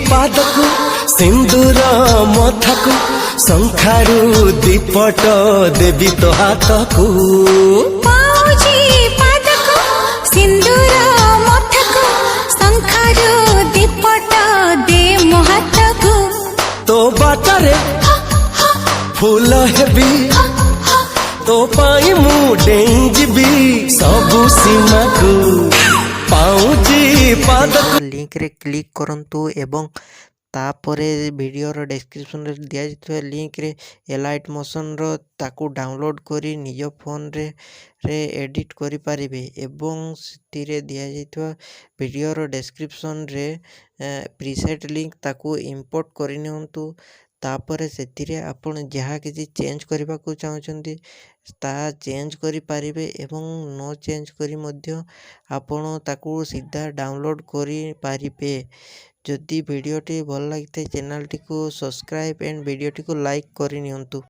ପାଦକୁ ସିନ୍ଦୁର ମଥାକୁ ଶଙ୍ଖାରୁ ଦୀପଟ ଦେବି ତୋ ହାତକୁ ପାଉଜି ପାଦକୁ ସିନ୍ଦୁର ମଥାକୁ ଶଙ୍ଖାରୁ ଦୀପଟ ଦେ ମୋ ହାତକୁ ତୋ ବାଟରେ ଫୁଲ ହେବି ତୋ ପାଇଁ ମୁଁ ଡେଇଁ ଯିବି ସବୁ ସୀମାକୁ ପାଉଜି ପାଦକୁ लिंक रे क्लिक करंतु एवं तापरे वीडियोर डिस्क्रिप्शन रे दिया जाइଥିବା लिंक रे एलाइट मोशन रो ताकू डाउनलोड करी निज फोन रे एडिट करि पारिबे एवं सितिरे दिया जाइଥିବା वीडियोर डिस्क्रिप्शन रे प्रीसेट लिंक ताकू इंपोर्ट करि नियंतु तापरे सेतिरे आपण जहाँ किसी चेंज करबा को चाहछंती ता चेंज करि पारिबे एवं नो चेंज करी मध्य आपण ताकू सीधा डाउनलोड करि पारिबे। जदि वीडियोटी भल लगी चैनल टी को सब्सक्राइब एंड वीडियोटी को लाइक करि नियंतु।